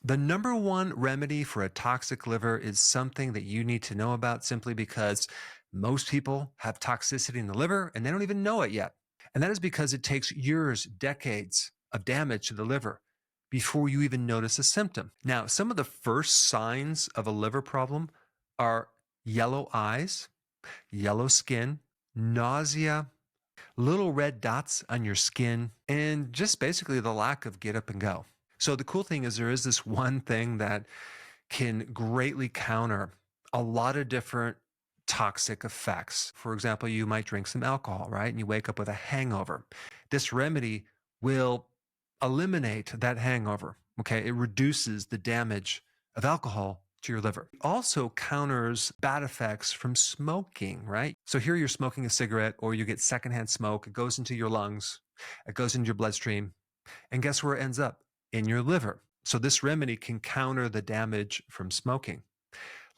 The number one remedy for a toxic liver is something that you need to know about simply because most people have toxicity in the liver and they don't even know it yet. And that is because it takes years, decades of damage to the liver before you even notice a symptom. Now, some of the first signs of a liver problem are yellow eyes, yellow skin, nausea, little red dots on your skin, and just basically the lack of get up and go. So the cool thing is there is this one thing that can greatly counter a lot of different toxic effects. For example, you might drink some alcohol, right? And you wake up with a hangover. This remedy will eliminate that hangover. Okay. It reduces the damage of alcohol to your liver. It also counters bad effects from smoking, right? So here you're smoking a cigarette or you get secondhand smoke. It goes into your lungs, it goes into your bloodstream. And guess where it ends up? In your liver. So this remedy can counter the damage from smoking.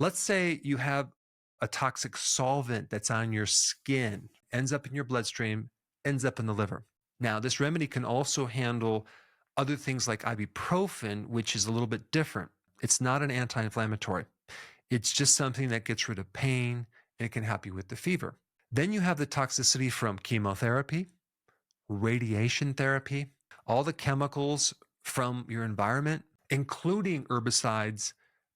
Let's say you have a toxic solvent that's on your skin, ends up in your bloodstream, ends up in the liver. Now, this remedy can also handle other things like ibuprofen, which is a little bit different. It's not an anti-inflammatory. It's just something that gets rid of pain and it can help you with the fever. Then you have the toxicity from chemotherapy, radiation therapy, all the chemicals from your environment, including herbicides,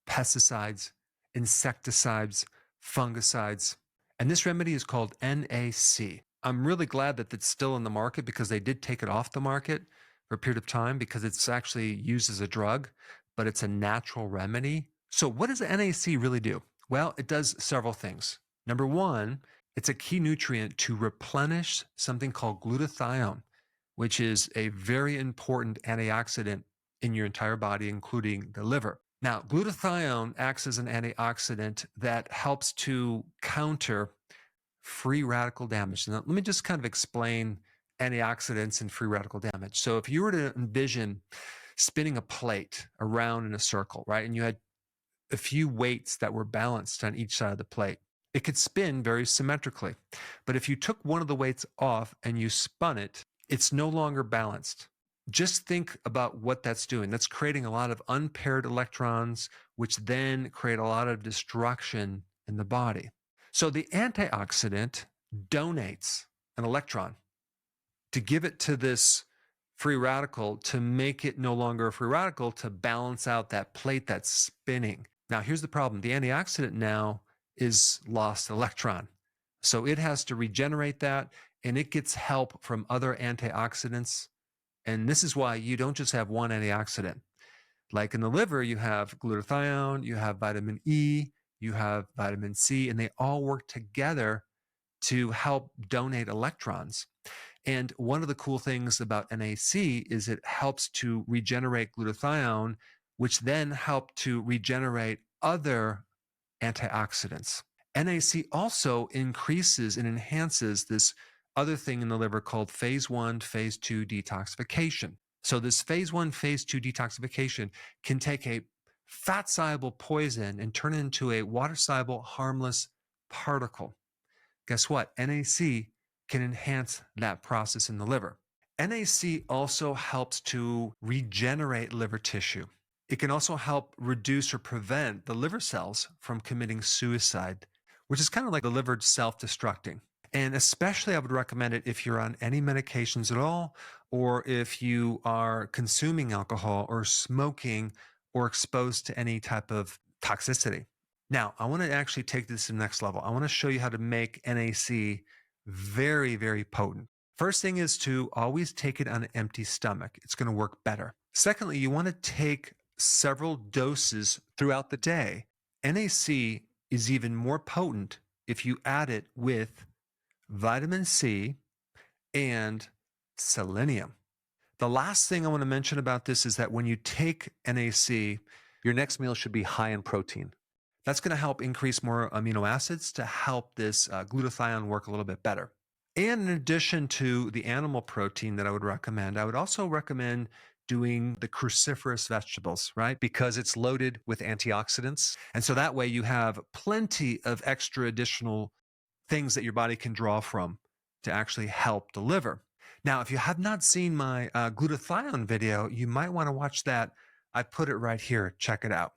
pesticides, insecticides, fungicides. And this remedy is called NAC. I'm really glad that it's still in the market because they did take it off the market for a period of time because it's actually used as a drug, but it's a natural remedy. So, what does NAC really do? Well, it does several things. Number one, it's a key nutrient to replenish something called glutathione, which is a very important antioxidant in your entire body, including the liver. Now, glutathione acts as an antioxidant that helps to counter free radical damage. Now, let me just kind of explain antioxidants and free radical damage. So, if you were to envision spinning a plate around in a circle, right, and you had a few weights that were balanced on each side of the plate, it could spin very symmetrically. But if you took one of the weights off and you spun it, it's no longer balanced. Just think about what that's doing. That's creating a lot of unpaired electrons, which then create a lot of destruction in the body. So the antioxidant donates an electron to give it to this free radical to make it no longer a free radical to balance out that plate that's spinning. Now, here's the problem. The antioxidant now is lost electron. So it has to regenerate that and it gets help from other antioxidants. And this is why you don't just have one antioxidant. Like in the liver, you have glutathione, you have vitamin E, you have vitamin C, and they all work together to help donate electrons. And one of the cool things about NAC is it helps to regenerate glutathione, which then help to regenerate other antioxidants. NAC also increases and enhances this other thing in the liver called phase 1, phase 2 detoxification. So this phase 1, phase 2 detoxification can take a fat soluble poison and turn it into a water soluble harmless particle. Guess what? NAC can enhance that process in the liver. NAC also helps to regenerate liver tissue. It can also help reduce or prevent the liver cells from committing suicide, which is kind of like the liver self-destructing. And especially I would recommend it if you're on any medications at all, or if you are consuming alcohol or smoking or exposed to any type of toxicity. Now, I want to actually take this to the next level. I want to show you how to make NAC very, very potent. First thing is to always take it on an empty stomach. It's going to work better. Secondly, you want to take several doses throughout the day. NAC is even more potent if you add it with vitamin C and selenium. The last thing I want to mention about this is that when you take NAC, your next meal should be high in protein. That's going to help increase more amino acids to help this glutathione work a little bit better. And in addition to the animal protein that I would recommend, I would also recommend doing the cruciferous vegetables, right? Because it's loaded with antioxidants. And so that way you have plenty of extra additional things that your body can draw from to actually help the liver. Now, if you have not seen my glutathione video, you might want to watch that I put it right here. Check it out.